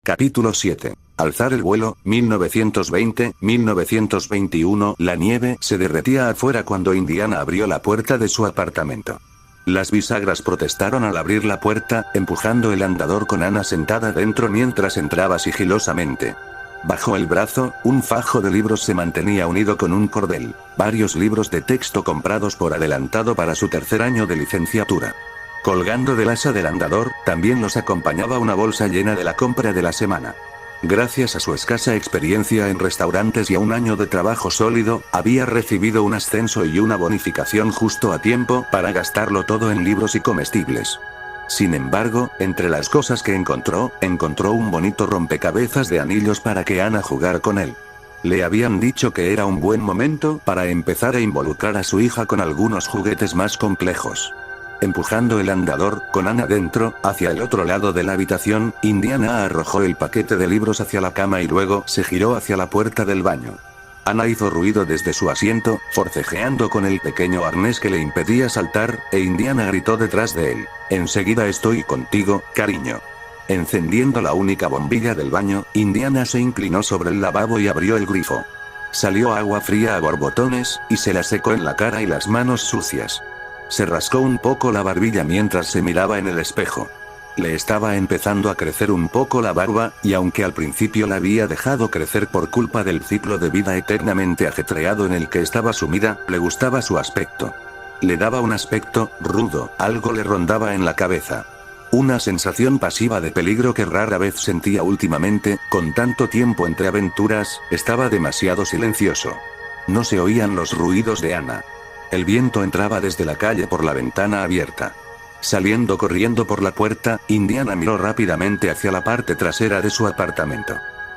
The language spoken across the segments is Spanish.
Capítulo 7. Alzar el vuelo, 1920-1921. La nieve se derretía afuera cuando Indiana abrió la puerta de su apartamento. Las bisagras protestaron al abrir la puerta, empujando el andador con Anna sentada dentro mientras entraba sigilosamente. Bajo el brazo, un fajo de libros se mantenía unido con un cordel, varios libros de texto comprados por adelantado para su tercer año de licenciatura. Colgando del asa del andador, también los acompañaba una bolsa llena de la compra de la semana. Gracias a su escasa experiencia en restaurantes y a un año de trabajo sólido, había recibido un ascenso y una bonificación justo a tiempo para gastarlo todo en libros y comestibles. Sin embargo, entre las cosas que encontró un bonito rompecabezas de anillos para que Anna jugara con él. Le habían dicho que era un buen momento para empezar a involucrar a su hija con algunos juguetes más complejos. Empujando el andador, con Anna dentro, hacia el otro lado de la habitación, Indiana arrojó el paquete de libros hacia la cama y luego se giró hacia la puerta del baño. Anna hizo ruido desde su asiento, forcejeando con el pequeño arnés que le impedía saltar, e Indiana gritó detrás de él: «Enseguida estoy contigo, cariño». Encendiendo la única bombilla del baño, Indiana se inclinó sobre el lavabo y abrió el grifo. Salió agua fría a borbotones, y se la secó en la cara y las manos sucias. Se rascó un poco la barbilla mientras se miraba en el espejo. Le estaba empezando a crecer un poco la barba, y aunque al principio la había dejado crecer por culpa del ciclo de vida eternamente ajetreado en el que estaba sumida, le gustaba su aspecto. Le daba un aspecto rudo, algo le rondaba en la cabeza. Una sensación pasiva de peligro que rara vez sentía últimamente, con tanto tiempo entre aventuras, estaba demasiado silencioso. No se oían los ruidos de Anna. El viento entraba desde la calle por la ventana abierta. Saliendo corriendo por la puerta, Indiana miró rápidamente hacia la parte trasera de su apartamento.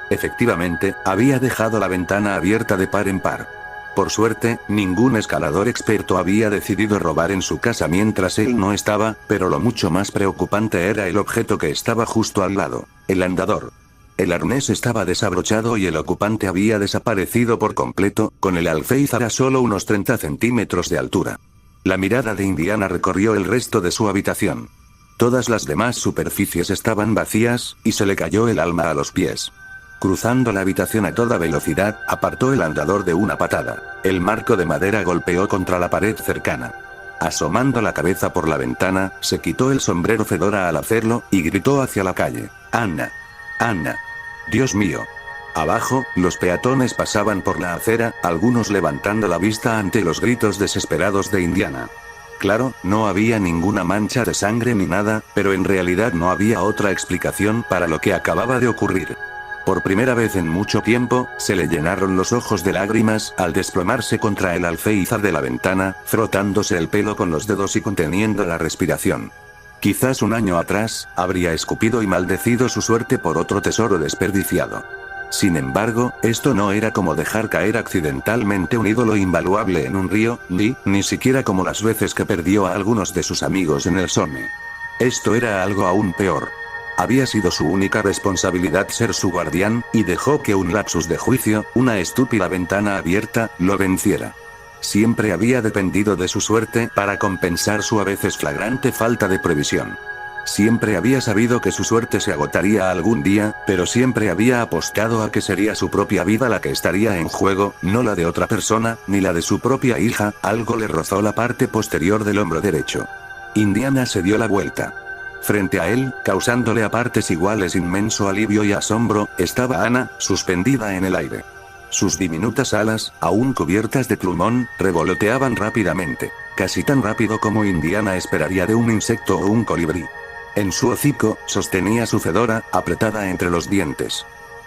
Efectivamente, había dejado la ventana abierta de par en par. Por suerte, ningún escalador experto había decidido robar en su casa mientras él no estaba, pero lo mucho más preocupante era el objeto que estaba justo al lado: el andador. El arnés estaba desabrochado y el ocupante había desaparecido por completo, con el alféizar a solo unos 30 centímetros de altura. La mirada de Indiana recorrió el resto de su habitación. Todas las demás superficies estaban vacías, y se le cayó el alma a los pies. Cruzando la habitación a toda velocidad, apartó el andador de una patada. El marco de madera golpeó contra la pared cercana. Asomando la cabeza por la ventana, se quitó el sombrero fedora al hacerlo, y gritó hacia la calle: «Anna. Anna. Dios mío». Abajo, los peatones pasaban por la acera, algunos levantando la vista ante los gritos desesperados de Indiana. Claro, no había ninguna mancha de sangre ni nada, pero en realidad no había otra explicación para lo que acababa de ocurrir. Por primera vez en mucho tiempo, se le llenaron los ojos de lágrimas al desplomarse contra el alféizar de la ventana, frotándose el pelo con los dedos y conteniendo la respiración. Quizás un año atrás, habría escupido y maldecido su suerte por otro tesoro desperdiciado. Sin embargo, esto no era como dejar caer accidentalmente un ídolo invaluable en un río, ni siquiera como las veces que perdió a algunos de sus amigos en el Somme. Esto era algo aún peor. Había sido su única responsabilidad ser su guardián, y dejó que un lapsus de juicio, una estúpida ventana abierta, lo venciera. Siempre había dependido de su suerte para compensar su a veces flagrante falta de previsión. Siempre había sabido que su suerte se agotaría algún día, pero siempre había apostado a que sería su propia vida la que estaría en juego, no la de otra persona, ni la de su propia hija. Algo le rozó la parte posterior del hombro derecho. Indiana se dio la vuelta. Frente a él, causándole a partes iguales inmenso alivio y asombro, estaba Anna, suspendida en el aire. Sus diminutas alas, aún cubiertas de plumón, revoloteaban rápidamente, casi tan rápido como Indiana esperaría de un insecto o un colibrí. En su hocico, sostenía su fedora, apretada entre los dientes.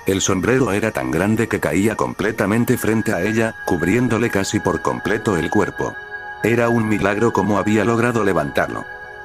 El sombrero era tan grande que caía completamente frente a ella, cubriéndole casi por completo el cuerpo. Era un milagro cómo había logrado levantarlo.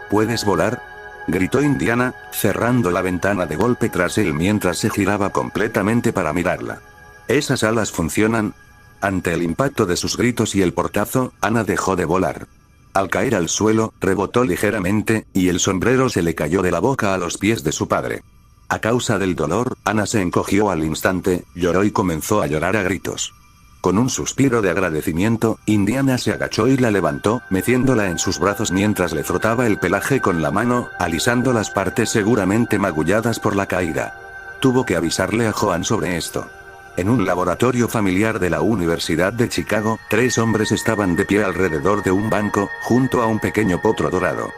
«¿Puedes volar?», gritó Indiana, cerrando la ventana de golpe tras él mientras se giraba completamente para mirarla. «¿Esas alas funcionan?». Ante el impacto de sus gritos y el portazo, Anna dejó de volar. Al caer al suelo, rebotó ligeramente, y el sombrero se le cayó de la boca a los pies de su padre. A causa del dolor, Anna se encogió al instante, lloró y comenzó a llorar a gritos. Con un suspiro de agradecimiento, Indiana se agachó y la levantó, meciéndola en sus brazos mientras le frotaba el pelaje con la mano, alisando las partes seguramente magulladas por la caída. tuvo que avisarle a Joan sobre esto. En un laboratorio familiar de la Universidad de Chicago, 3 hombres estaban de pie alrededor de un banco, junto a un pequeño potro dorado.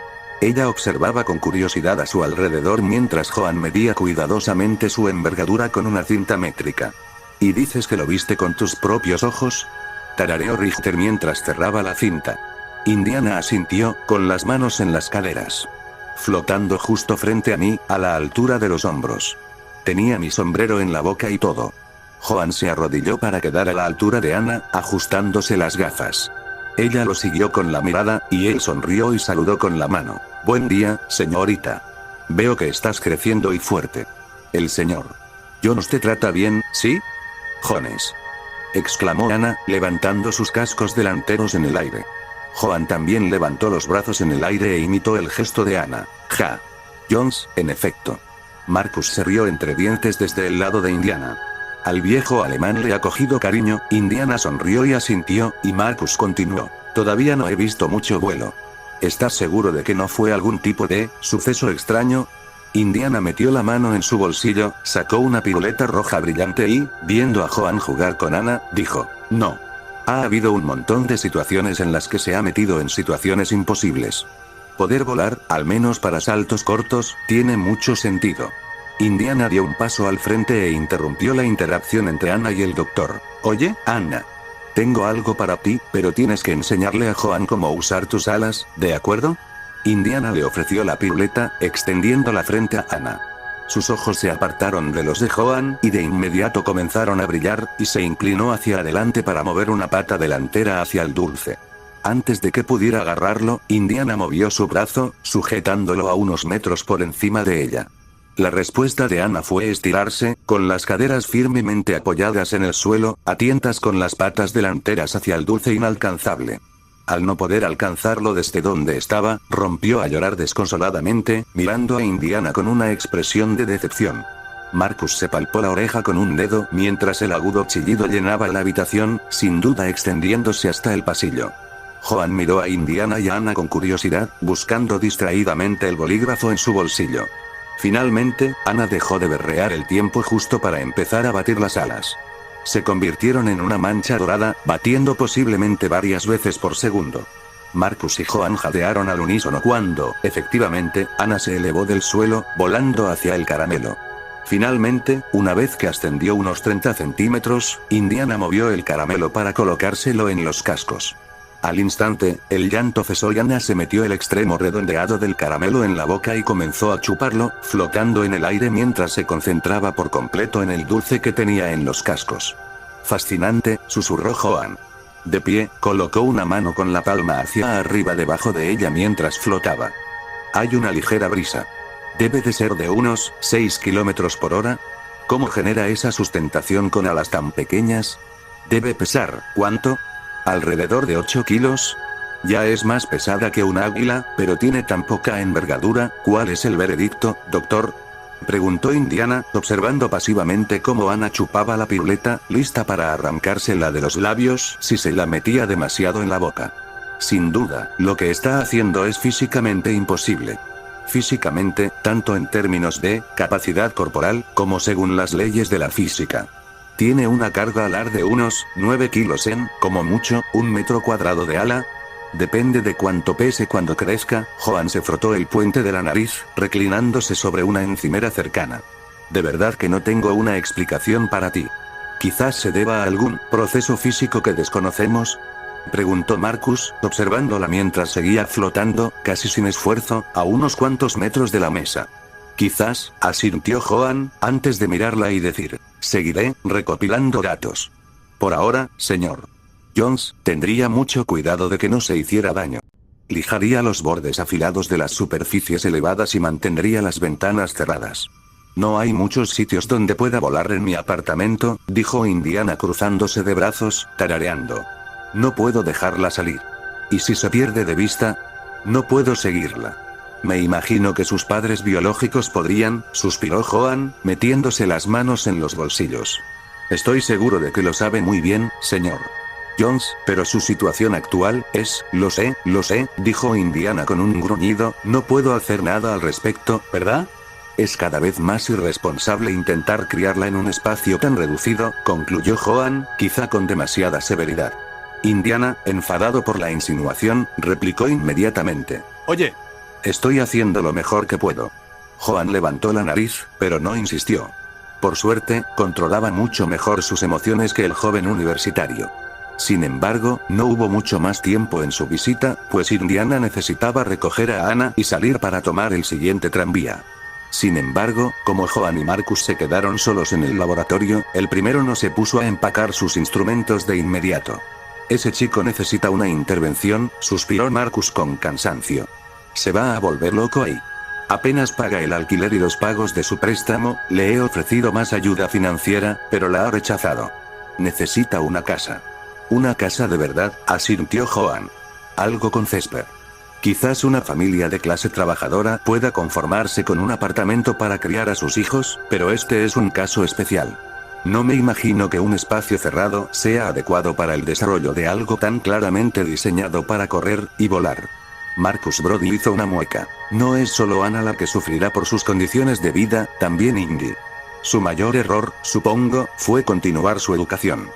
Ella observaba con curiosidad a su alrededor mientras Joan medía cuidadosamente su envergadura con una cinta métrica. ¿Y dices que lo viste con tus propios ojos?, tarareó Richter mientras cerraba la cinta. Indiana asintió, con las manos en las caderas. Flotando justo frente a mí, a la altura de los hombros. Tenía mi sombrero en la boca y todo. Joan se arrodilló para quedar a la altura de Ana, ajustándose las gafas. Ella lo siguió con la mirada, y él sonrió y saludó con la mano. Buen día, señorita. Veo que estás creciendo y fuerte. El señor Jones te trata bien, ¿sí? Jones, exclamó Ana, levantando sus cascos delanteros en el aire. Joan también levantó los brazos en el aire e imitó el gesto de Ana. Ja. Jones, en efecto. Marcus se rió entre dientes desde el lado de Indiana. Al viejo alemán le ha cogido cariño. Indiana sonrió y asintió, y Marcus continuó. Todavía no he visto mucho vuelo. ¿Estás seguro de que no fue algún tipo de suceso extraño? Indiana metió la mano en su bolsillo, sacó una piruleta roja brillante y, viendo a Joan jugar con Ana, dijo, no. Ha habido un montón de situaciones en las que se ha metido en situaciones imposibles. Poder volar, al menos para saltos cortos, tiene mucho sentido. Indiana dio un paso al frente e interrumpió la interacción entre Ana y el doctor. Oye, Ana. Tengo algo para ti, pero tienes que enseñarle a Joan cómo usar tus alas, ¿de acuerdo? Indiana le ofreció la piruleta, extendiéndola frente a Ana. Sus ojos se apartaron de los de Joan, y de inmediato comenzaron a brillar, y se inclinó hacia adelante para mover una pata delantera hacia el dulce. Antes de que pudiera agarrarlo, Indiana movió su brazo, sujetándolo a unos metros por encima de ella. La respuesta de Ana fue estirarse, con las caderas firmemente apoyadas en el suelo, a tientas con las patas delanteras hacia el dulce inalcanzable. Al no poder alcanzarlo desde donde estaba, rompió a llorar desconsoladamente, mirando a Indiana con una expresión de decepción. Marcus se palpó la oreja con un dedo mientras el agudo chillido llenaba la habitación, sin duda extendiéndose hasta el pasillo. Joan miró a Indiana y a Ana con curiosidad, buscando distraídamente el bolígrafo en su bolsillo. Finalmente, Ana dejó de berrear el tiempo justo para empezar a batir las alas. Se convirtieron en una mancha dorada, batiendo posiblemente varias veces por segundo. Marcus y Joan jadearon al unísono cuando, efectivamente, Ana se elevó del suelo, volando hacia el caramelo. Finalmente, una vez que ascendió unos 30 centímetros, Indiana movió el caramelo para colocárselo en los cascos. Al instante, el llanto cesó y Ana se metió el extremo redondeado del caramelo en la boca y comenzó a chuparlo, flotando en el aire mientras se concentraba por completo en el dulce que tenía en los cascos. Fascinante, susurró Joan. De pie, colocó una mano con la palma hacia arriba debajo de ella mientras flotaba. Hay una ligera brisa. Debe de ser de unos 6 kilómetros por hora. ¿Cómo genera esa sustentación con alas tan pequeñas? Debe pesar, ¿cuánto? Alrededor de 8 kilos. Ya es más pesada que un águila, pero tiene tan poca envergadura. ¿Cuál es el veredicto, doctor?, preguntó Indiana, observando pasivamente cómo Ana chupaba la piruleta, lista para arrancársela de los labios si se la metía demasiado en la boca. Sin duda, lo que está haciendo es físicamente imposible. Físicamente, tanto en términos de capacidad corporal, como según las leyes de la física. Tiene una carga alar de unos 9 kilos en, como mucho, 1 metro cuadrado de ala. Depende de cuánto pese cuando crezca. Joan se frotó el puente de la nariz, reclinándose sobre una encimera cercana. De verdad que no tengo una explicación para ti. Quizás se deba a algún proceso físico que desconocemos, preguntó Marcus, observándola mientras seguía flotando, casi sin esfuerzo, a unos cuantos metros de la mesa. Quizás, asintió Joan, antes de mirarla y decir, seguiré recopilando datos. Por ahora, señor Jones, tendría mucho cuidado de que no se hiciera daño. Lijaría los bordes afilados de las superficies elevadas y mantendría las ventanas cerradas. No hay muchos sitios donde pueda volar en mi apartamento, dijo Indiana cruzándose de brazos, tarareando. No puedo dejarla salir. ¿Y si se pierde de vista? No puedo seguirla. Me imagino que sus padres biológicos podrían, suspiró Joan, metiéndose las manos en los bolsillos. Estoy seguro de que lo sabe muy bien, señor Jones, pero su situación actual es, lo sé, dijo Indiana con un gruñido, no puedo hacer nada al respecto, ¿verdad? Es cada vez más irresponsable intentar criarla en un espacio tan reducido, concluyó Joan, quizá con demasiada severidad. Indiana, enfadado por la insinuación, replicó inmediatamente. Oye. Estoy haciendo lo mejor que puedo. Joan levantó la nariz, pero no insistió. Por suerte, controlaba mucho mejor sus emociones que el joven universitario. Sin embargo, no hubo mucho más tiempo en su visita, pues Indiana necesitaba recoger a Anna y salir para tomar el siguiente tranvía. Sin embargo, como Joan y Marcus se quedaron solos en el laboratorio, el primero no se puso a empacar sus instrumentos de inmediato. Ese chico necesita una intervención, suspiró Marcus con cansancio. Se va a volver loco ahí. Apenas paga el alquiler y los pagos de su préstamo, le he ofrecido más ayuda financiera, pero la ha rechazado. Necesita una casa. Una casa de verdad, asintió Joan. Algo con césped. Quizás una familia de clase trabajadora pueda conformarse con un apartamento para criar a sus hijos, pero este es un caso especial. No me imagino que un espacio cerrado sea adecuado para el desarrollo de algo tan claramente diseñado para correr y volar. Marcus Brody hizo una mueca. No es solo Anna la que sufrirá por sus condiciones de vida, también Indy. Su mayor error, supongo, fue continuar su educación.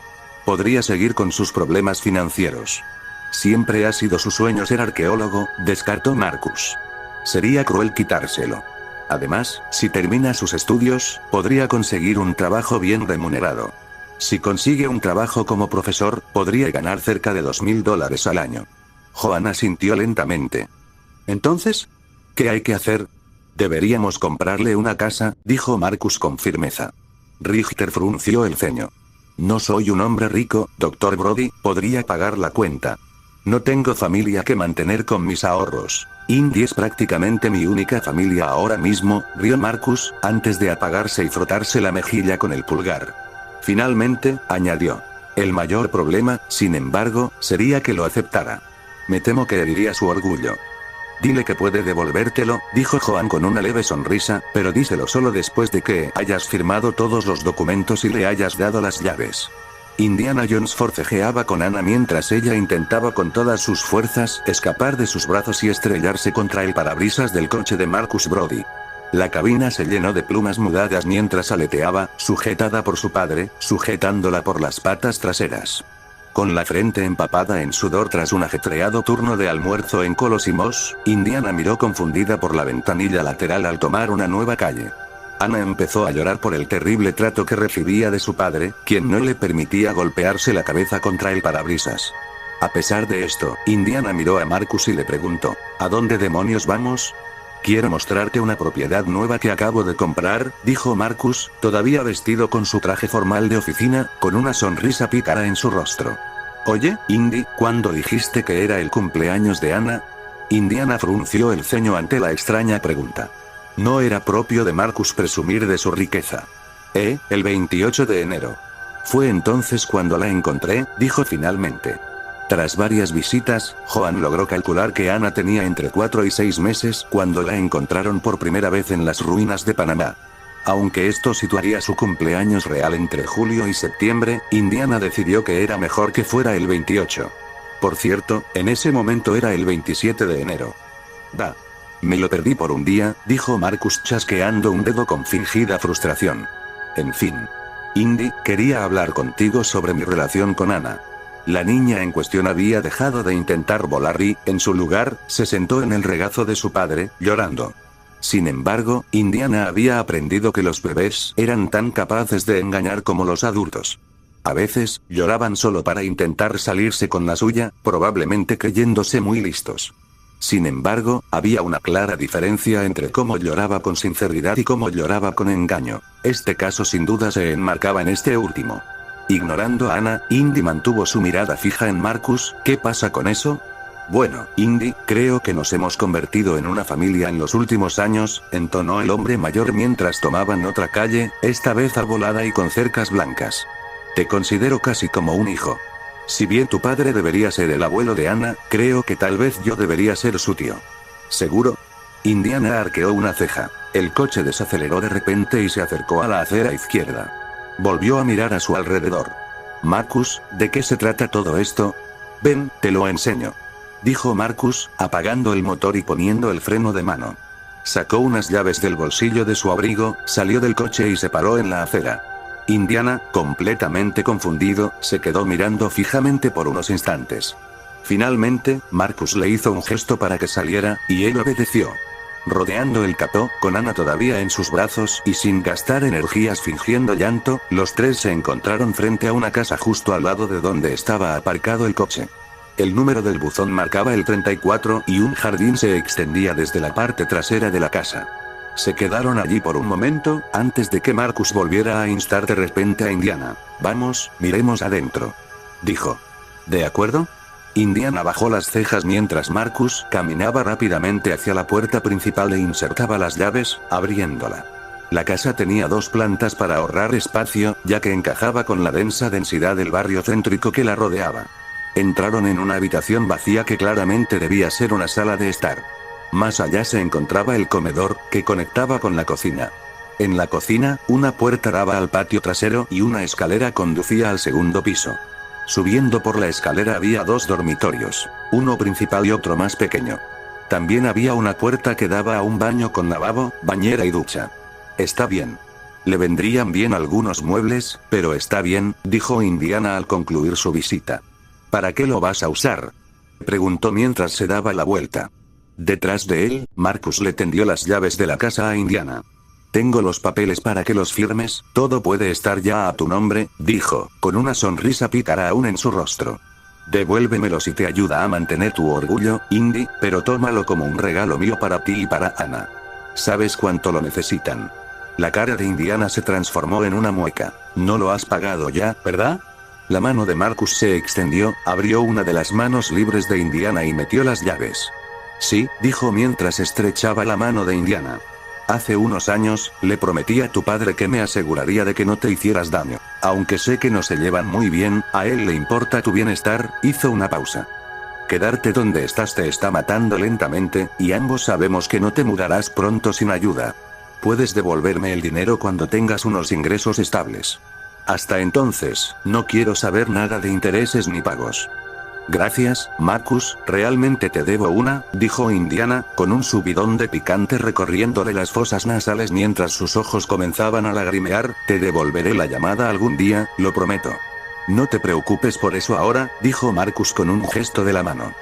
Podría seguir con sus problemas financieros. Siempre ha sido su sueño ser arqueólogo, descartó Marcus. Sería cruel quitárselo. Además, si termina sus estudios, podría conseguir un trabajo bien remunerado. Si consigue un trabajo como profesor, podría ganar cerca de $2000 al año. Joan asintió lentamente. ¿Entonces? ¿Qué hay que hacer? Deberíamos comprarle una casa, dijo Marcus con firmeza. Richter frunció el ceño. No soy un hombre rico, Dr. Brody, podría pagar la cuenta. No tengo familia que mantener con mis ahorros. Indy es prácticamente mi única familia ahora mismo, rió Marcus, antes de apagarse y frotarse la mejilla con el pulgar. Finalmente, añadió. El mayor problema, sin embargo, sería que lo aceptara. Me temo que heriría su orgullo. Dile que puede devolvértelo, dijo Joan con una leve sonrisa, pero díselo solo después de que hayas firmado todos los documentos y le hayas dado las llaves. Indiana Jones forcejeaba con Anna mientras ella intentaba con todas sus fuerzas escapar de sus brazos y estrellarse contra el parabrisas del coche de Marcus Brody. La cabina se llenó de plumas mudadas mientras aleteaba, sujetada por su padre, sujetándola por las patas traseras. Con la frente empapada en sudor tras un ajetreado turno de almuerzo en Colosimo's, Indiana miró confundida por la ventanilla lateral al tomar una nueva calle. Anna empezó a llorar por el terrible trato que recibía de su padre, quien no le permitía golpearse la cabeza contra el parabrisas. A pesar de esto, Indiana miró a Marcus y le preguntó, ¿a dónde demonios vamos? Quiero mostrarte una propiedad nueva que acabo de comprar, dijo Marcus, todavía vestido con su traje formal de oficina, con una sonrisa pícara en su rostro. Oye, Indy, ¿cuándo dijiste que era el cumpleaños de Anna? Indiana frunció el ceño ante la extraña pregunta. No era propio de Marcus presumir de su riqueza. El 28 de enero. Fue entonces cuando la encontré, dijo finalmente. Tras varias visitas, Joan logró calcular que Anna tenía entre 4 y 6 meses cuando la encontraron por primera vez en las ruinas de Panamá. Aunque esto situaría su cumpleaños real entre julio y septiembre, Indiana decidió que era mejor que fuera el 28. Por cierto, en ese momento era el 27 de enero. Me lo perdí por un día, dijo Marcus chasqueando un dedo con fingida frustración. En fin. Indy, quería hablar contigo sobre mi relación con Anna. La niña en cuestión había dejado de intentar volar y, en su lugar, se sentó en el regazo de su padre, llorando. Sin embargo, Indiana había aprendido que los bebés eran tan capaces de engañar como los adultos. A veces, lloraban solo para intentar salirse con la suya, probablemente creyéndose muy listos. Sin embargo, había una clara diferencia entre cómo lloraba con sinceridad y cómo lloraba con engaño. Este caso sin duda se enmarcaba en este último. Ignorando a Anna, Indy mantuvo su mirada fija en Marcus. ¿Qué pasa con eso? Bueno, Indy, creo que nos hemos convertido en una familia en los últimos años, entonó el hombre mayor mientras tomaban otra calle, esta vez arbolada y con cercas blancas. Te considero casi como un hijo. Si bien tu padre debería ser el abuelo de Anna, creo que tal vez yo debería ser su tío. ¿Seguro? Indiana arqueó una ceja. El coche desaceleró de repente y se acercó a la acera izquierda. Volvió a mirar a su alrededor. Marcus, ¿de qué se trata todo esto? Ven, te lo enseño. Dijo Marcus, apagando el motor y poniendo el freno de mano. Sacó unas llaves del bolsillo de su abrigo, salió del coche y se paró en la acera. Indiana, completamente confundido, se quedó mirando fijamente por unos instantes. Finalmente, Marcus le hizo un gesto para que saliera, y él obedeció. Rodeando el capó, con Anna todavía en sus brazos y sin gastar energías fingiendo llanto, los tres se encontraron frente a una casa justo al lado de donde estaba aparcado el coche. El número del buzón marcaba el 34 y un jardín se extendía desde la parte trasera de la casa. Se quedaron allí por un momento, antes de que Marcus volviera a instar de repente a Indiana. Vamos, miremos adentro. Dijo. ¿De acuerdo? Indiana bajó las cejas mientras Marcus caminaba rápidamente hacia la puerta principal e insertaba las llaves, abriéndola. La casa tenía 2 plantas para ahorrar espacio, ya que encajaba con la densa densidad del barrio céntrico que la rodeaba. Entraron en una habitación vacía que claramente debía ser una sala de estar. Más allá se encontraba el comedor, que conectaba con la cocina. En la cocina, una puerta daba al patio trasero y una escalera conducía al segundo piso. Subiendo por la escalera había 2 dormitorios, uno principal y otro más pequeño. También había una puerta que daba a un baño con lavabo, bañera y ducha. Está bien. Le vendrían bien algunos muebles, pero está bien, dijo Indiana al concluir su visita. ¿Para qué lo vas a usar?, preguntó mientras se daba la vuelta. Detrás de él, Marcus le tendió las llaves de la casa a Indiana. Tengo los papeles para que los firmes, todo puede estar ya a tu nombre, dijo, con una sonrisa pícara aún en su rostro. Devuélvemelos y te ayuda a mantener tu orgullo, Indy, pero tómalo como un regalo mío para ti y para Anna. Sabes cuánto lo necesitan. La cara de Indiana se transformó en una mueca. No lo has pagado ya, ¿verdad? La mano de Marcus se extendió, abrió una de las manos libres de Indiana y metió las llaves. Sí, dijo mientras estrechaba la mano de Indiana. Hace unos años, le prometí a tu padre que me aseguraría de que no te hicieras daño. Aunque sé que no se llevan muy bien, a él le importa tu bienestar, hizo una pausa. Quedarte donde estás te está matando lentamente, y ambos sabemos que no te mudarás pronto sin ayuda. Puedes devolverme el dinero cuando tengas unos ingresos estables. Hasta entonces, no quiero saber nada de intereses ni pagos. Gracias, Marcus, realmente te debo una, dijo Indiana, con un subidón de picante recorriéndole las fosas nasales mientras sus ojos comenzaban a lagrimear. Te devolveré la llamada algún día, lo prometo. No te preocupes por eso ahora, dijo Marcus con un gesto de la mano.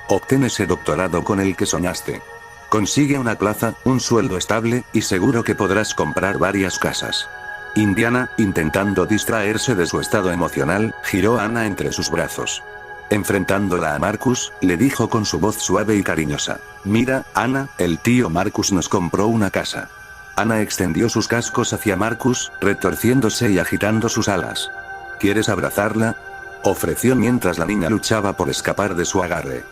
Obtén ese doctorado con el que soñaste. Consigue una plaza, un sueldo estable, y seguro que podrás comprar varias casas. Indiana, intentando distraerse de su estado emocional, giró a Anna entre sus brazos. Enfrentándola a Marcus, le dijo con su voz suave y cariñosa. Mira, Anna, el tío Marcus nos compró una casa. Anna extendió sus cascos hacia Marcus, retorciéndose y agitando sus alas. ¿Quieres abrazarla?, ofreció mientras la niña luchaba por escapar de su agarre.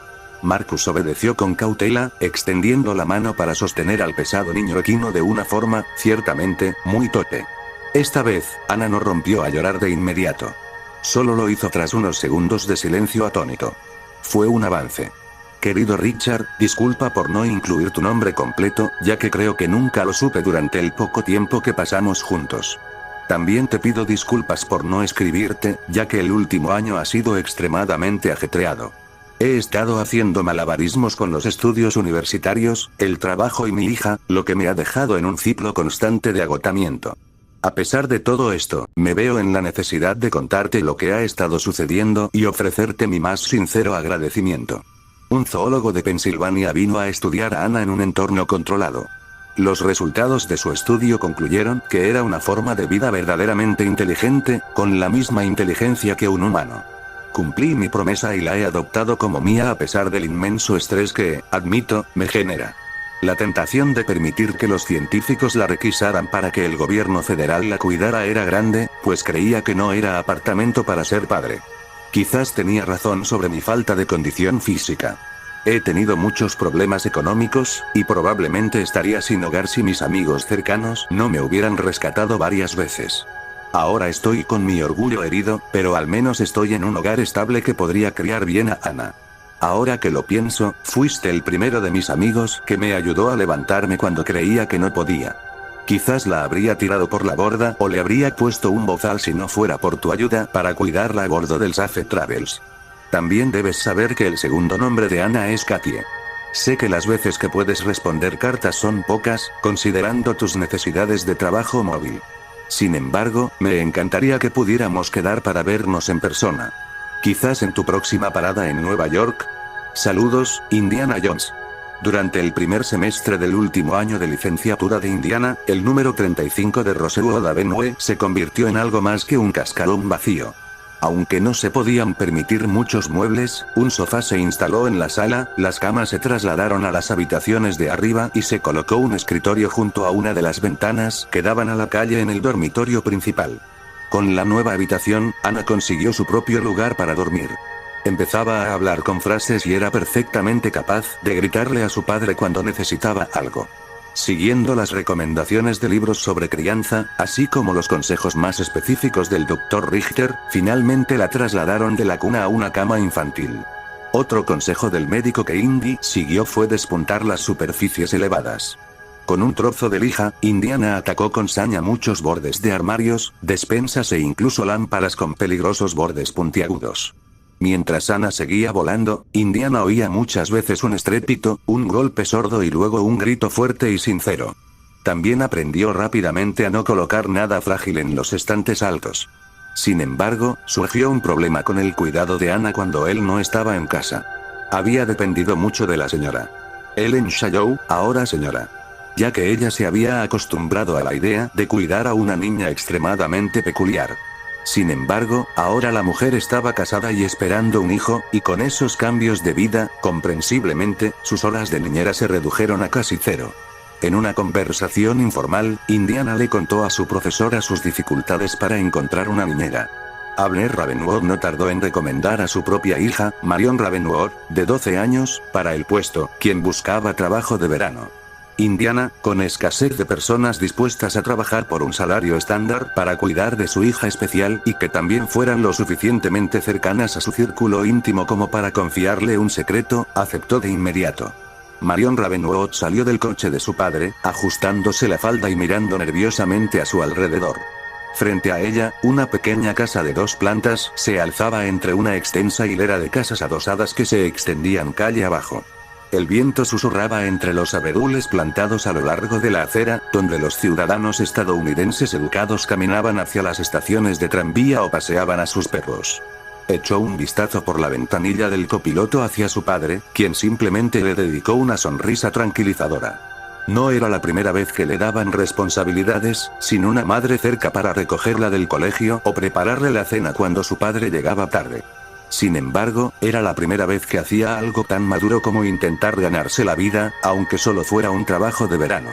Marcus obedeció con cautela, extendiendo la mano para sostener al pesado niño equino de una forma, ciertamente, muy torpe. Esta vez, Anna no rompió a llorar de inmediato. Solo lo hizo tras unos segundos de silencio atónito. Fue un avance. Querido Richard, disculpa por no incluir tu nombre completo, ya que creo que nunca lo supe durante el poco tiempo que pasamos juntos. También te pido disculpas por no escribirte, ya que el último año ha sido extremadamente ajetreado. He estado haciendo malabarismos con los estudios universitarios, el trabajo y mi hija, lo que me ha dejado en un ciclo constante de agotamiento. A pesar de todo esto, me veo en la necesidad de contarte lo que ha estado sucediendo y ofrecerte mi más sincero agradecimiento. Un zoólogo de Pensilvania vino a estudiar a Anna en un entorno controlado. Los resultados de su estudio concluyeron que era una forma de vida verdaderamente inteligente, con la misma inteligencia que un humano. Cumplí mi promesa y la he adoptado como mía a pesar del inmenso estrés que, admito, me genera. La tentación de permitir que los científicos la requisaran para que el gobierno federal la cuidara era grande, pues creía que no era apartamento para ser padre. Quizás tenía razón sobre mi falta de condición física. He tenido muchos problemas económicos, y probablemente estaría sin hogar si mis amigos cercanos no me hubieran rescatado varias veces. Ahora estoy con mi orgullo herido, pero al menos estoy en un hogar estable que podría criar bien a Anna. Ahora que lo pienso, fuiste el primero de mis amigos que me ayudó a levantarme cuando creía que no podía. Quizás la habría tirado por la borda o le habría puesto un bozal si no fuera por tu ayuda para cuidarla a bordo del Safe Travels. También debes saber que el segundo nombre de Anna es Katie. Sé que las veces que puedes responder cartas son pocas, considerando tus necesidades de trabajo móvil. Sin embargo, me encantaría que pudiéramos quedar para vernos en persona. Quizás en tu próxima parada en Nueva York. Saludos, Indiana Jones. Durante el primer semestre del último año de licenciatura de Indiana, el número 35 de Rosewood Avenue se convirtió en algo más que un cascarón vacío. Aunque no se podían permitir muchos muebles, un sofá se instaló en la sala, las camas se trasladaron a las habitaciones de arriba y se colocó un escritorio junto a una de las ventanas que daban a la calle en el dormitorio principal. Con la nueva habitación, Ana consiguió su propio lugar para dormir. Empezaba a hablar con frases y era perfectamente capaz de gritarle a su padre cuando necesitaba algo. Siguiendo las recomendaciones de libros sobre crianza, así como los consejos más específicos del Dr. Richter, finalmente la trasladaron de la cuna a una cama infantil. Otro consejo del médico que Indy siguió fue despuntar las superficies elevadas. Con un trozo de lija, Indiana atacó con saña muchos bordes de armarios, despensas e incluso lámparas con peligrosos bordes puntiagudos. Mientras Ana seguía volando, Indiana oía muchas veces un estrépito, un golpe sordo y luego un grito fuerte y sincero. También aprendió rápidamente a no colocar nada frágil en los estantes altos. Sin embargo, surgió un problema con el cuidado de Ana cuando él no estaba en casa. Había dependido mucho de la señora Ellen Shallow, ahora señora, ya que ella se había acostumbrado a la idea de cuidar a una niña extremadamente peculiar. Sin embargo, ahora la mujer estaba casada y esperando un hijo, y con esos cambios de vida, comprensiblemente, sus horas de niñera se redujeron a casi cero. En una conversación informal, Indiana le contó a su profesora sus dificultades para encontrar una niñera. Abner Ravenwood no tardó en recomendar a su propia hija, Marion Ravenwood, de 12 años, para el puesto, quien buscaba trabajo de verano. Indiana, con escasez de personas dispuestas a trabajar por un salario estándar para cuidar de su hija especial y que también fueran lo suficientemente cercanas a su círculo íntimo como para confiarle un secreto, aceptó de inmediato. Marion Ravenwood salió del coche de su padre, ajustándose la falda y mirando nerviosamente a su alrededor. Frente a ella, una pequeña casa de 2 plantas se alzaba entre una extensa hilera de casas adosadas que se extendían calle abajo. El viento susurraba entre los abedules plantados a lo largo de la acera, donde los ciudadanos estadounidenses educados caminaban hacia las estaciones de tranvía o paseaban a sus perros. Echó un vistazo por la ventanilla del copiloto hacia su padre, quien simplemente le dedicó una sonrisa tranquilizadora. No era la primera vez que le daban responsabilidades, sin una madre cerca para recogerla del colegio o prepararle la cena cuando su padre llegaba tarde. Sin embargo, era la primera vez que hacía algo tan maduro como intentar ganarse la vida, aunque solo fuera un trabajo de verano.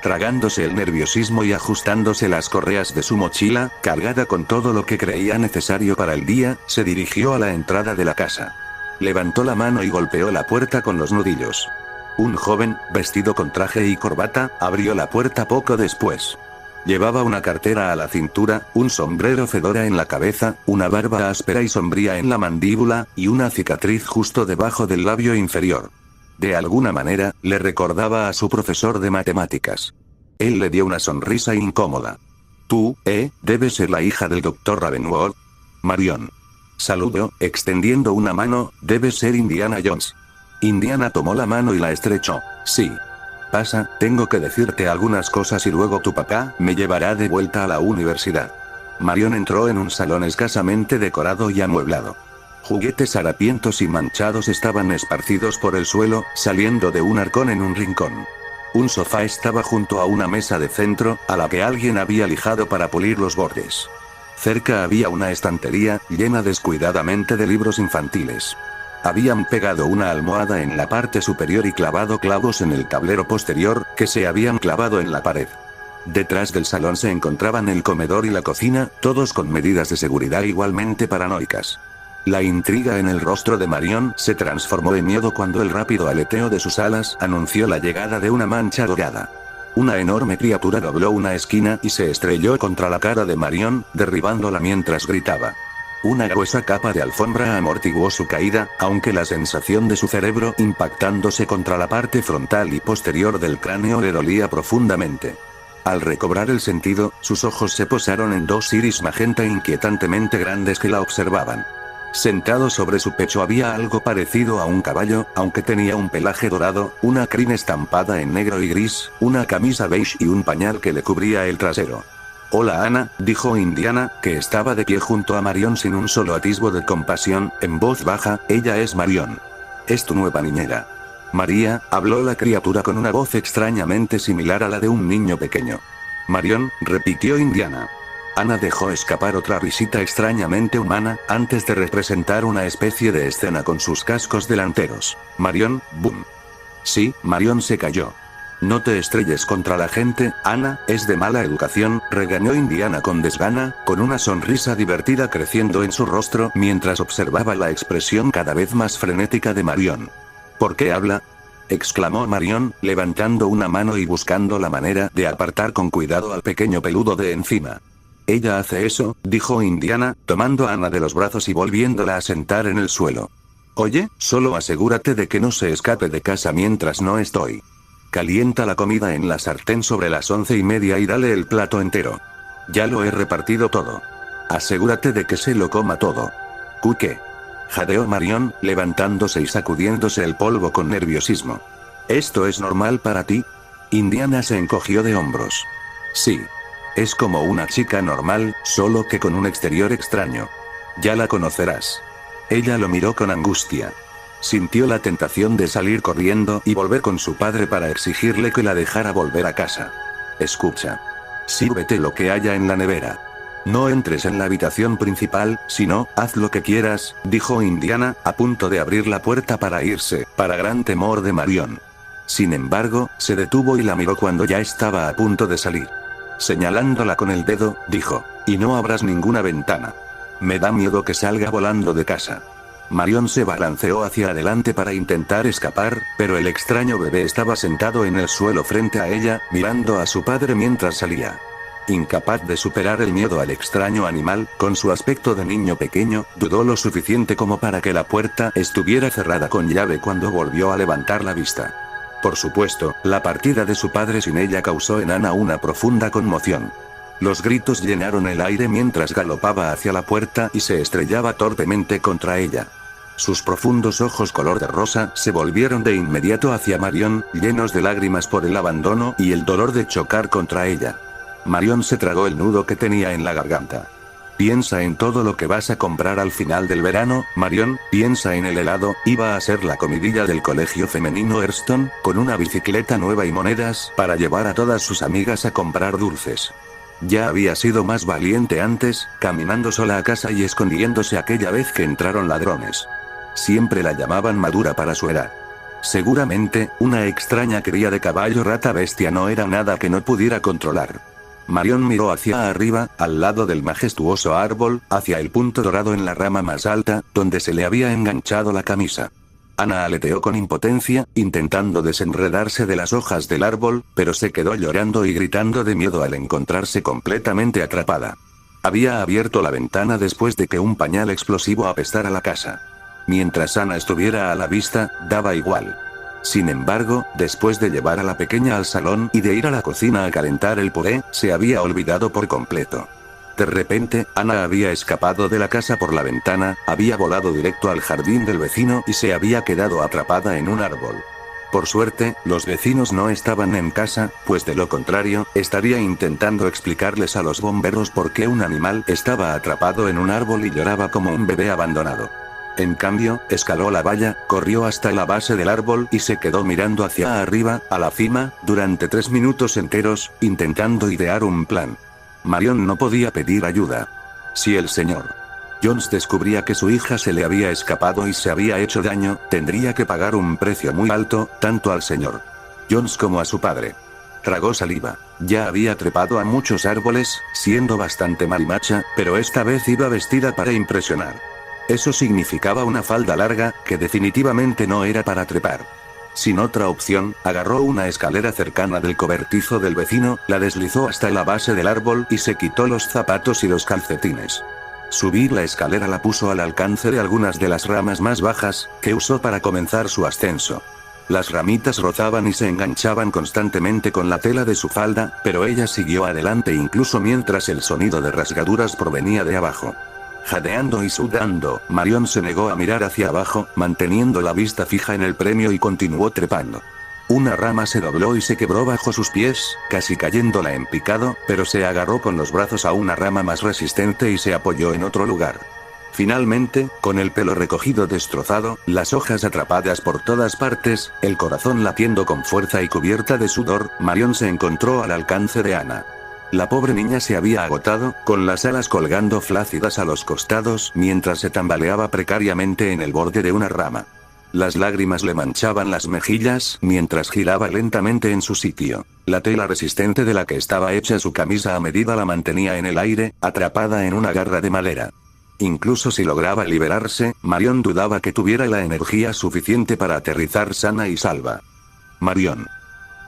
Tragándose el nerviosismo y ajustándose las correas de su mochila, cargada con todo lo que creía necesario para el día, se dirigió a la entrada de la casa. Levantó la mano y golpeó la puerta con los nudillos. Un joven, vestido con traje y corbata, abrió la puerta poco después. Llevaba una cartera a la cintura, un sombrero fedora en la cabeza, una barba áspera y sombría en la mandíbula, y una cicatriz justo debajo del labio inferior. De alguna manera, le recordaba a su profesor de matemáticas. Él le dio una sonrisa incómoda. Tú, debes ser la hija del Dr. Ravenwood. Marion. Saludó, extendiendo una mano, debes ser Indiana Jones. Indiana tomó la mano y la estrechó. Sí. Pasa, tengo que decirte algunas cosas y luego tu papá me llevará de vuelta a la universidad. Marion entró en un salón escasamente decorado y amueblado. Juguetes harapientos y manchados estaban esparcidos por el suelo, saliendo de un arcón en un rincón. Un sofá estaba junto a una mesa de centro, a la que alguien había lijado para pulir los bordes. Cerca había una estantería, llena descuidadamente de libros infantiles. Habían pegado una almohada en la parte superior y clavado clavos en el tablero posterior, que se habían clavado en la pared. Detrás del salón se encontraban el comedor y la cocina, todos con medidas de seguridad igualmente paranoicas. La intriga en el rostro de Marion se transformó en miedo cuando el rápido aleteo de sus alas anunció la llegada de una mancha dorada. Una enorme criatura dobló una esquina y se estrelló contra la cara de Marion, derribándola mientras gritaba. Una gruesa capa de alfombra amortiguó su caída, aunque la sensación de su cerebro impactándose contra la parte frontal y posterior del cráneo le dolía profundamente. Al recobrar el sentido, sus ojos se posaron en 2 iris magenta inquietantemente grandes que la observaban. Sentado sobre su pecho había algo parecido a un caballo, aunque tenía un pelaje dorado, una crin estampada en negro y gris, una camisa beige y un pañal que le cubría el trasero. Hola Ana, dijo Indiana, que estaba de pie junto a Marion sin un solo atisbo de compasión, en voz baja, ella es Marion. Es tu nueva niñera. María, habló la criatura con una voz extrañamente similar a la de un niño pequeño. Marion, repitió Indiana. Ana dejó escapar otra risita extrañamente humana, antes de representar una especie de escena con sus cascos delanteros. Marion, boom. Sí, Marion se cayó. No te estrelles contra la gente, Ana, es de mala educación, regañó Indiana con desgana, con una sonrisa divertida creciendo en su rostro mientras observaba la expresión cada vez más frenética de Marion. ¿Por qué habla? Exclamó Marion, levantando una mano y buscando la manera de apartar con cuidado al pequeño peludo de encima. Ella hace eso, dijo Indiana, tomando a Ana de los brazos y volviéndola a sentar en el suelo. Oye, solo asegúrate de que no se escape de casa mientras no estoy. Calienta la comida en la sartén sobre las 11:30 y dale el plato entero. Ya lo he repartido todo. Asegúrate de que se lo coma todo. ¿Qué? Jadeó Marion, levantándose y sacudiéndose el polvo con nerviosismo. ¿Esto es normal para ti? Indiana se encogió de hombros. Sí. Es como una chica normal, solo que con un exterior extraño. Ya la conocerás. Ella lo miró con angustia. Sintió la tentación de salir corriendo y volver con su padre para exigirle que la dejara volver a casa. Escucha. Sírvete lo que haya en la nevera. No entres en la habitación principal, sino, haz lo que quieras, dijo Indiana, a punto de abrir la puerta para irse, para gran temor de Marion. Sin embargo, se detuvo y la miró cuando ya estaba a punto de salir. Señalándola con el dedo, dijo, y no abras ninguna ventana. Me da miedo que salga volando de casa. Marion se balanceó hacia adelante para intentar escapar, pero el extraño bebé estaba sentado en el suelo frente a ella, mirando a su padre mientras salía. Incapaz de superar el miedo al extraño animal, con su aspecto de niño pequeño, dudó lo suficiente como para que la puerta estuviera cerrada con llave cuando volvió a levantar la vista. Por supuesto, la partida de su padre sin ella causó en Ana una profunda conmoción. Los gritos llenaron el aire mientras galopaba hacia la puerta y se estrellaba torpemente contra ella. Sus profundos ojos color de rosa se volvieron de inmediato hacia Marion, llenos de lágrimas por el abandono y el dolor de chocar contra ella. Marion se tragó el nudo que tenía en la garganta. Piensa en todo lo que vas a comprar al final del verano, Marion, piensa en el helado, iba a ser la comidilla del colegio femenino Erston, con una bicicleta nueva y monedas, para llevar a todas sus amigas a comprar dulces. Ya había sido más valiente antes, caminando sola a casa y escondiéndose aquella vez que entraron ladrones. Siempre la llamaban madura para su edad. Seguramente, una extraña cría de caballo rata bestia no era nada que no pudiera controlar. Marion miró hacia arriba, al lado del majestuoso árbol, hacia el punto dorado en la rama más alta, donde se le había enganchado la camisa. Ana aleteó con impotencia, intentando desenredarse de las hojas del árbol, pero se quedó llorando y gritando de miedo al encontrarse completamente atrapada. Había abierto la ventana después de que un pañal explosivo apestara la casa. Mientras Ana estuviera a la vista, daba igual. Sin embargo, después de llevar a la pequeña al salón y de ir a la cocina a calentar el puré, se había olvidado por completo. De repente, Ana había escapado de la casa por la ventana, había volado directo al jardín del vecino y se había quedado atrapada en un árbol. Por suerte, los vecinos no estaban en casa, pues de lo contrario, estaría intentando explicarles a los bomberos por qué un animal estaba atrapado en un árbol y lloraba como un bebé abandonado. En cambio, escaló la valla, corrió hasta la base del árbol y se quedó mirando hacia arriba, a la cima, durante 3 minutos enteros, intentando idear un plan. Marion no podía pedir ayuda. Si el señor Jones descubría que su hija se le había escapado y se había hecho daño, tendría que pagar un precio muy alto, tanto al señor Jones como a su padre. Tragó saliva. Ya había trepado a muchos árboles, siendo bastante marimacha, pero esta vez iba vestida para impresionar. Eso significaba una falda larga, que definitivamente no era para trepar. Sin otra opción, agarró una escalera cercana del cobertizo del vecino, la deslizó hasta la base del árbol y se quitó los zapatos y los calcetines. Subir la escalera la puso al alcance de algunas de las ramas más bajas, que usó para comenzar su ascenso. Las ramitas rozaban y se enganchaban constantemente con la tela de su falda, pero ella siguió adelante incluso mientras el sonido de rasgaduras provenía de abajo. Jadeando y sudando, Marion se negó a mirar hacia abajo, manteniendo la vista fija en el premio y continuó trepando. Una rama se dobló y se quebró bajo sus pies, casi cayéndola en picado, pero se agarró con los brazos a una rama más resistente y se apoyó en otro lugar. Finalmente, con el pelo recogido destrozado, las hojas atrapadas por todas partes, el corazón latiendo con fuerza y cubierta de sudor, Marion se encontró al alcance de Anna. La pobre niña se había agotado, con las alas colgando flácidas a los costados mientras se tambaleaba precariamente en el borde de una rama. Las lágrimas le manchaban las mejillas mientras giraba lentamente en su sitio. La tela resistente de la que estaba hecha su camisa a medida la mantenía en el aire, atrapada en una garra de madera. Incluso si lograba liberarse, Marion dudaba que tuviera la energía suficiente para aterrizar sana y salva. «Marion»,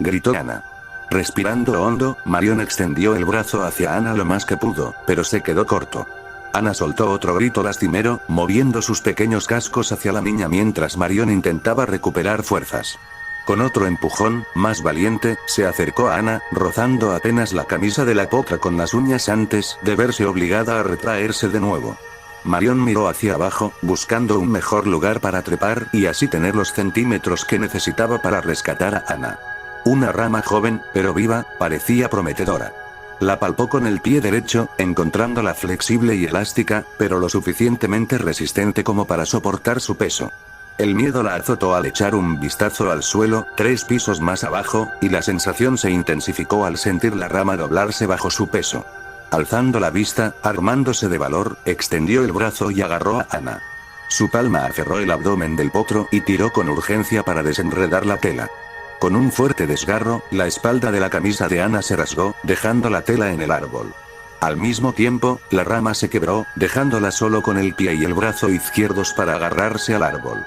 gritó Anna. Respirando hondo, Marion extendió el brazo hacia Anna lo más que pudo, pero se quedó corto. Anna soltó otro grito lastimero, moviendo sus pequeños cascos hacia la niña mientras Marion intentaba recuperar fuerzas. Con otro empujón, más valiente, se acercó a Anna, rozando apenas la camisa de la potra con las uñas antes de verse obligada a retraerse de nuevo. Marion miró hacia abajo, buscando un mejor lugar para trepar y así tener los centímetros que necesitaba para rescatar a Anna. Una rama joven, pero viva, parecía prometedora. La palpó con el pie derecho, encontrándola flexible y elástica, pero lo suficientemente resistente como para soportar su peso. El miedo la azotó al echar un vistazo al suelo, 3 pisos más abajo, y la sensación se intensificó al sentir la rama doblarse bajo su peso. Alzando la vista, armándose de valor, extendió el brazo y agarró a Anna. Su palma aferró el abdomen del potro y tiró con urgencia para desenredar la tela. Con un fuerte desgarro, la espalda de la camisa de Anna se rasgó, dejando la tela en el árbol. Al mismo tiempo, la rama se quebró, dejándola solo con el pie y el brazo izquierdos para agarrarse al árbol.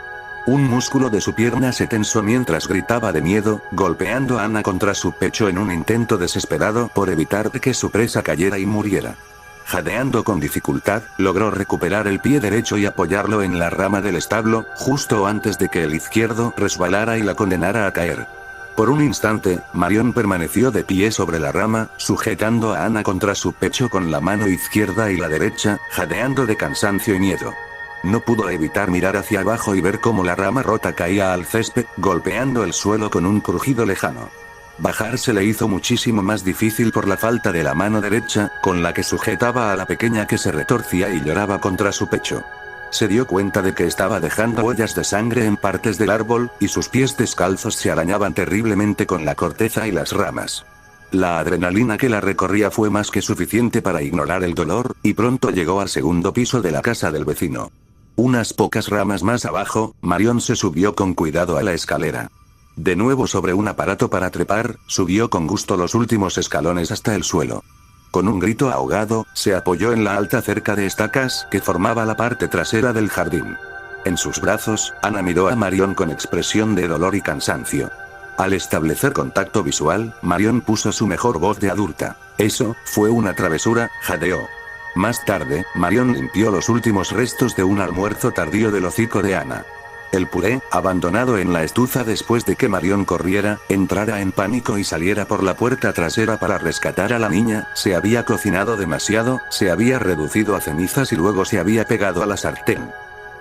Un músculo de su pierna se tensó mientras gritaba de miedo, golpeando a Anna contra su pecho en un intento desesperado por evitar que su presa cayera y muriera. Jadeando con dificultad, logró recuperar el pie derecho y apoyarlo en la rama del establo, justo antes de que el izquierdo resbalara y la condenara a caer. Por un instante, Marion permaneció de pie sobre la rama, sujetando a Anna contra su pecho con la mano izquierda y la derecha, jadeando de cansancio y miedo. No pudo evitar mirar hacia abajo y ver cómo la rama rota caía al césped, golpeando el suelo con un crujido lejano. Bajar se le hizo muchísimo más difícil por la falta de la mano derecha, con la que sujetaba a la pequeña que se retorcía y lloraba contra su pecho. Se dio cuenta de que estaba dejando huellas de sangre en partes del árbol, y sus pies descalzos se arañaban terriblemente con la corteza y las ramas. La adrenalina que la recorría fue más que suficiente para ignorar el dolor, y pronto llegó al segundo piso de la casa del vecino. Unas pocas ramas más abajo, Marion se subió con cuidado a la escalera. De nuevo sobre un aparato para trepar, subió con gusto los últimos escalones hasta el suelo. Con un grito ahogado, se apoyó en la alta cerca de estacas que formaba la parte trasera del jardín. En sus brazos, Anna miró a Marion con expresión de dolor y cansancio. Al establecer contacto visual, Marion puso su mejor voz de adulta. «Eso fue una travesura», jadeó. Más tarde, Marion limpió los últimos restos de un almuerzo tardío del hocico de Anna. El puré, abandonado en la estufa después de que Marion corriera, entrara en pánico y saliera por la puerta trasera para rescatar a la niña, se había cocinado demasiado, se había reducido a cenizas y luego se había pegado a la sartén.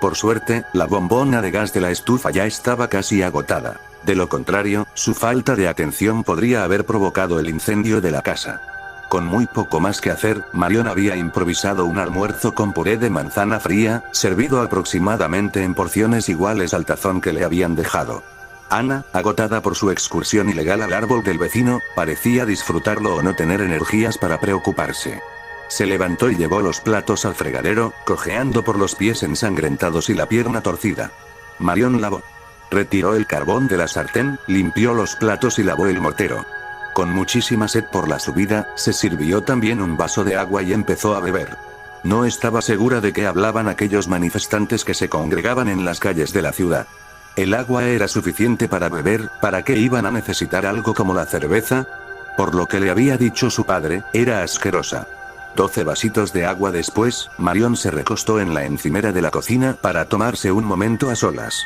Por suerte, la bombona de gas de la estufa ya estaba casi agotada. De lo contrario, su falta de atención podría haber provocado el incendio de la casa. Con muy poco más que hacer, Marion había improvisado un almuerzo con puré de manzana fría, servido aproximadamente en porciones iguales al tazón que le habían dejado. Anna, agotada por su excursión ilegal al árbol del vecino, parecía disfrutarlo o no tener energías para preocuparse. Se levantó y llevó los platos al fregadero, cojeando por los pies ensangrentados y la pierna torcida. Marion lavó. Retiró el carbón de la sartén, limpió los platos y lavó el mortero. Con muchísima sed por la subida, se sirvió también un vaso de agua y empezó a beber. No estaba segura de qué hablaban aquellos manifestantes que se congregaban en las calles de la ciudad. El agua era suficiente para beber, ¿para qué iban a necesitar algo como la cerveza? Por lo que le había dicho su padre, era asquerosa. 12 vasitos de agua después, Marion se recostó en la encimera de la cocina para tomarse un momento a solas.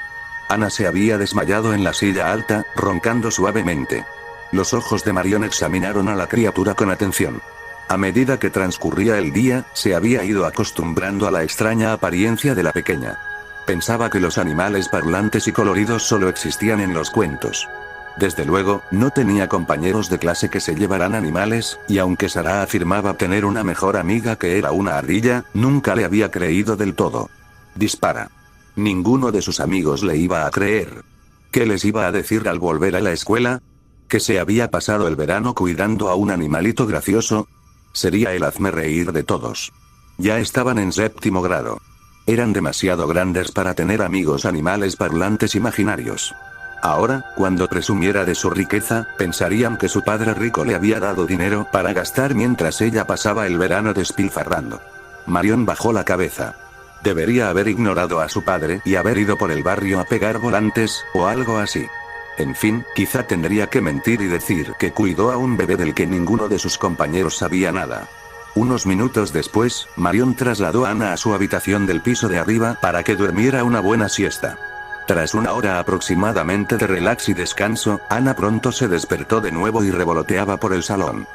Anna se había desmayado en la silla alta, roncando suavemente. Los ojos de Marion examinaron a la criatura con atención. A medida que transcurría el día, se había ido acostumbrando a la extraña apariencia de la pequeña. Pensaba que los animales parlantes y coloridos solo existían en los cuentos. Desde luego, no tenía compañeros de clase que se llevaran animales, y aunque Sarah afirmaba tener una mejor amiga que era una ardilla, nunca le había creído del todo. Dispara. Ninguno de sus amigos le iba a creer. ¿Qué les iba a decir al volver a la escuela? ¿Que se había pasado el verano cuidando a un animalito gracioso? Sería el hazmerreír de todos. Ya estaban en 7º grado. Eran demasiado grandes para tener amigos animales parlantes imaginarios. Ahora, cuando presumiera de su riqueza, pensarían que su padre rico le había dado dinero para gastar mientras ella pasaba el verano despilfarrando. Marion bajó la cabeza. Debería haber ignorado a su padre y haber ido por el barrio a pegar volantes, o algo así. En fin, quizá tendría que mentir y decir que cuidó a un bebé del que ninguno de sus compañeros sabía nada. Unos minutos después, Marion trasladó a Anna a su habitación del piso de arriba para que durmiera una buena siesta. Tras una hora aproximadamente de relax y descanso, Anna pronto se despertó de nuevo y revoloteaba por el salón.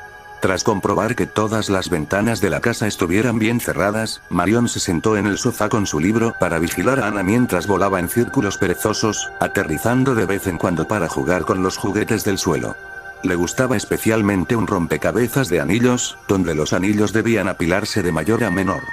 Tras comprobar que todas las ventanas de la casa estuvieran bien cerradas, Marion se sentó en el sofá con su libro para vigilar a Anna mientras volaba en círculos perezosos, aterrizando de vez en cuando para jugar con los juguetes del suelo. Le gustaba especialmente un rompecabezas de anillos, donde los anillos debían apilarse de mayor a menor.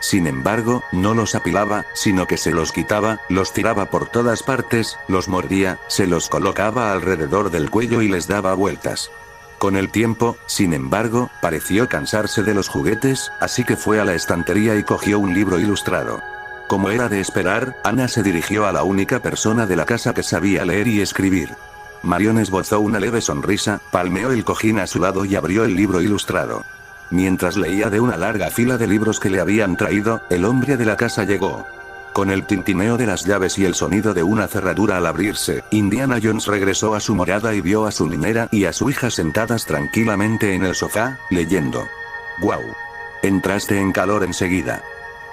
Sin embargo, no los apilaba, sino que se los quitaba, los tiraba por todas partes, los mordía, se los colocaba alrededor del cuello y les daba vueltas. Con el tiempo, sin embargo, pareció cansarse de los juguetes, así que fue a la estantería y cogió un libro ilustrado. Como era de esperar, Anna se dirigió a la única persona de la casa que sabía leer y escribir. Marion esbozó una leve sonrisa, palmeó el cojín a su lado y abrió el libro ilustrado. Mientras leía de una larga fila de libros que le habían traído, el hombre de la casa llegó. Con el tintineo de las llaves y el sonido de una cerradura al abrirse, Indiana Jones regresó a su morada y vio a su niñera y a su hija sentadas tranquilamente en el sofá, leyendo. «Guau. Entraste en calor enseguida»,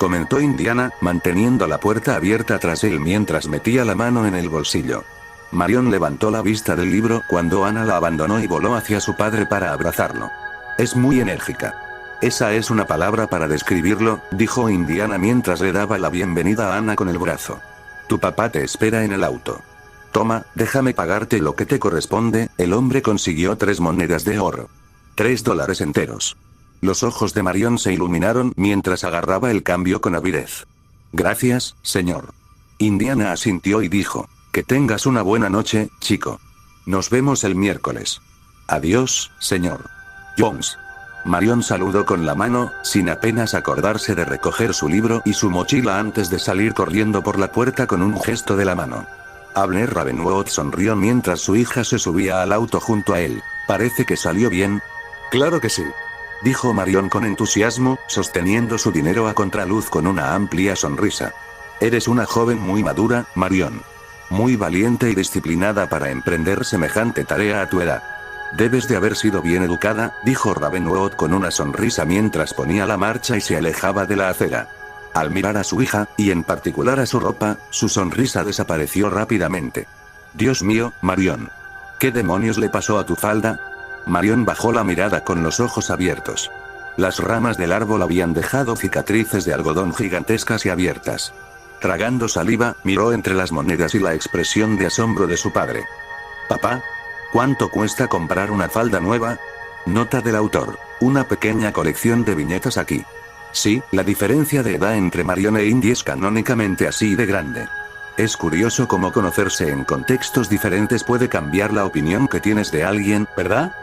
comentó Indiana, manteniendo la puerta abierta tras él mientras metía la mano en el bolsillo. Marion levantó la vista del libro cuando Anna la abandonó y voló hacia su padre para abrazarlo. «Es muy enérgica». «Esa es una palabra para describirlo», dijo Indiana mientras le daba la bienvenida a Anna con el brazo. «Tu papá te espera en el auto. Toma, déjame pagarte lo que te corresponde». El hombre consiguió 3 monedas de oro. $3 enteros. Los ojos de Marion se iluminaron mientras agarraba el cambio con avidez. «Gracias, señor». Indiana asintió y dijo. «Que tengas una buena noche, chico. Nos vemos el miércoles». «Adiós, señor Jones». Marion saludó con la mano, sin apenas acordarse de recoger su libro y su mochila antes de salir corriendo por la puerta con un gesto de la mano. Abner Ravenwood sonrió mientras su hija se subía al auto junto a él. «¿Parece que salió bien?» «Claro que sí», dijo Marion con entusiasmo, sosteniendo su dinero a contraluz con una amplia sonrisa. «Eres una joven muy madura, Marion. Muy valiente y disciplinada para emprender semejante tarea a tu edad. Debes de haber sido bien educada», dijo Ravenwood con una sonrisa mientras ponía la marcha y se alejaba de la acera. Al mirar a su hija, y en particular a su ropa, su sonrisa desapareció rápidamente. «Dios mío, Marion. ¿Qué demonios le pasó a tu falda?» Marion bajó la mirada con los ojos abiertos. Las ramas del árbol habían dejado cicatrices de algodón gigantescas y abiertas. Tragando saliva, miró entre las monedas y la expresión de asombro de su padre. «Papá, ¿cuánto cuesta comprar una falda nueva?» Nota del autor. Una pequeña colección de viñetas aquí. Sí, la diferencia de edad entre Marion e Indy es canónicamente así de grande. Es curioso cómo conocerse en contextos diferentes puede cambiar la opinión que tienes de alguien, ¿verdad?